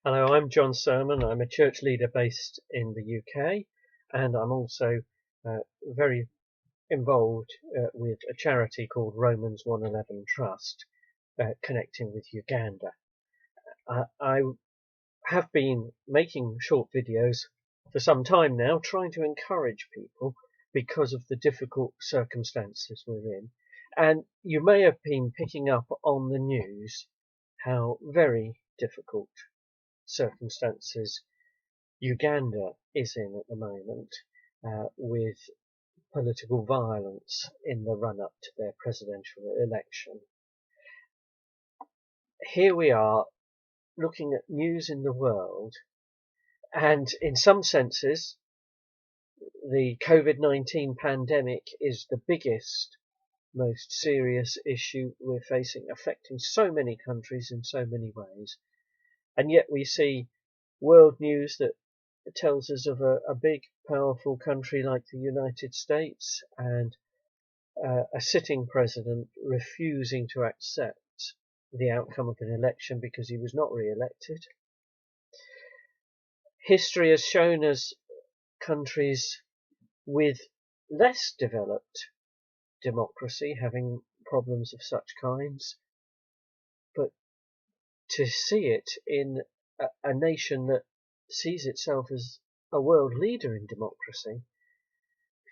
Hello, I'm Jon Sermon. I'm a church leader based in the UK, and I'm also very involved with a charity called Romans 111 Trust, connecting with Uganda. I have been making short videos for some time now, trying to encourage people because of the difficult circumstances we're in. And you may have been picking up on the news how very difficult circumstances Uganda is in at the moment, with political violence in the run-up to their presidential election. Here we are looking at news in the world, and in some senses the COVID-19 pandemic is the biggest, most serious issue we're facing, affecting so many countries in so many ways. And yet we see world news that tells us of a big, powerful country like the United States and a sitting president refusing to accept the outcome of an election because he was not re-elected. History has shown us countries with less developed democracy having problems of such kinds, but to see it in a nation that sees itself as a world leader in democracy,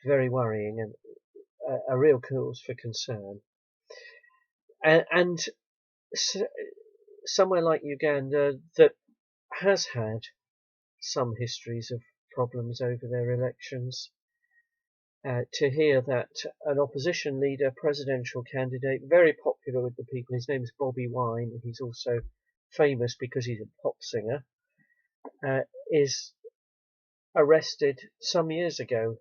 very worrying and a real cause for concern. And somewhere like Uganda, that has had some histories of problems over their elections, to hear that an opposition leader, presidential candidate, very popular with the people, his name is Bobi Wine, he's also famous because he's a pop singer, is arrested some years ago.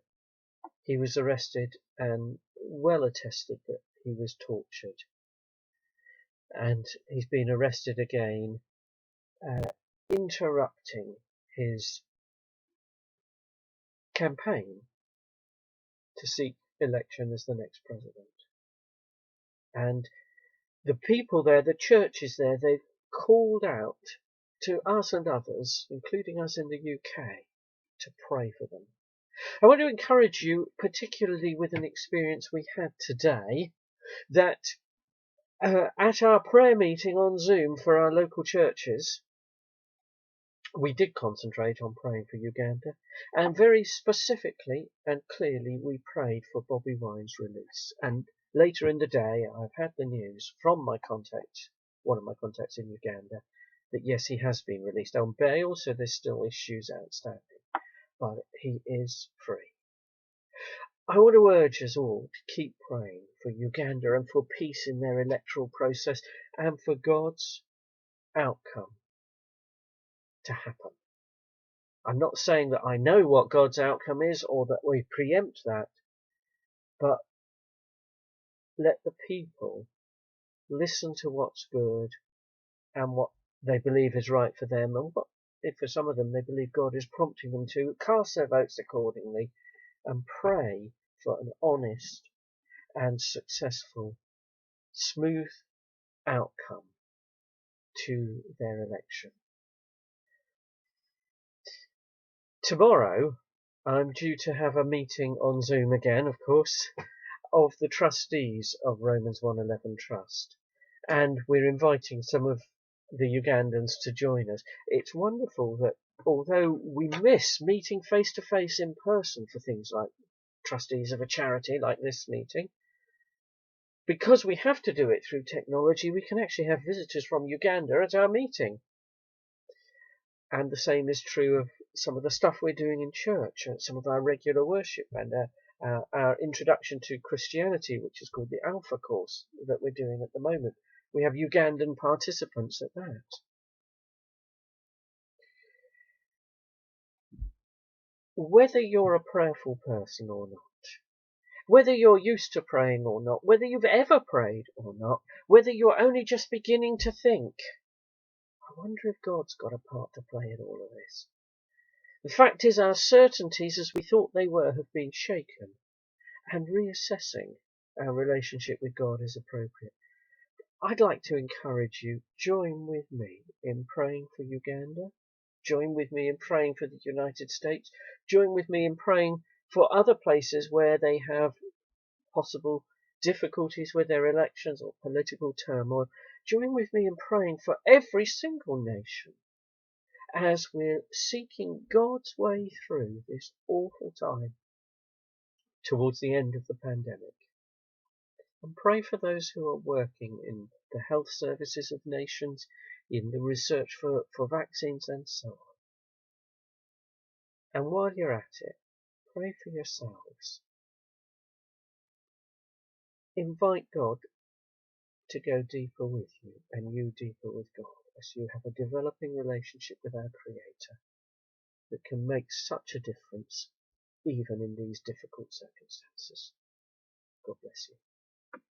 He was arrested and well attested that he was tortured. And he's been arrested again, interrupting his campaign to seek election as the next president. And the people there, the churches there, they've called out to us and others, including us in the UK, to pray for them. I want to encourage you, particularly with an experience we had today, that at our prayer meeting on Zoom for our local churches, we did concentrate on praying for Uganda, and very specifically and clearly we prayed for Bobi Wine's release. And later in the day, I've had the news from my contact, one of my contacts in Uganda, that yes, he has been released on bail, so there's still issues outstanding, but he is free. I want to urge us all to keep praying for Uganda and for peace in their electoral process and for God's outcome to happen. I'm not saying that I know what God's outcome is or that we preempt that, but let the people listen to what's good and what they believe is right for them, and what, if for some of them they believe God is prompting them to, cast their votes accordingly and pray for an honest and successful, smooth outcome to their election. Tomorrow, I'm due to have a meeting on Zoom again, of course, of the trustees of Romans 111 Trust. And we're inviting some of the Ugandans to join us. It's wonderful that although we miss meeting face to face in person for things like trustees of a charity like this meeting, because we have to do it through technology, we can actually have visitors from Uganda at our meeting. And the same is true of some of the stuff we're doing in church, some of our regular worship and our introduction to Christianity, which is called the Alpha course that we're doing at the moment. We have Ugandan participants at that. Whether you're a prayerful person or not, whether you're used to praying or not, whether you've ever prayed or not, whether you're only just beginning to think, I wonder if God's got a part to play in all of this. The fact is, our certainties as we thought they were have been shaken, and reassessing our relationship with God is appropriate. I'd like to encourage you, join with me in praying for Uganda Join with me in praying for the United States. Join with me in praying for other places where they have possible difficulties with their elections or political turmoil. Join with me in praying for every single nation as we're seeking God's way through this awful time towards the end of the pandemic. And pray for those who are working in the health services of nations, in the research for vaccines and so on. And while you're at it, pray for yourselves. Invite God to go deeper with you and you deeper with God as you have a developing relationship with our Creator that can make such a difference even in these difficult circumstances. God bless you.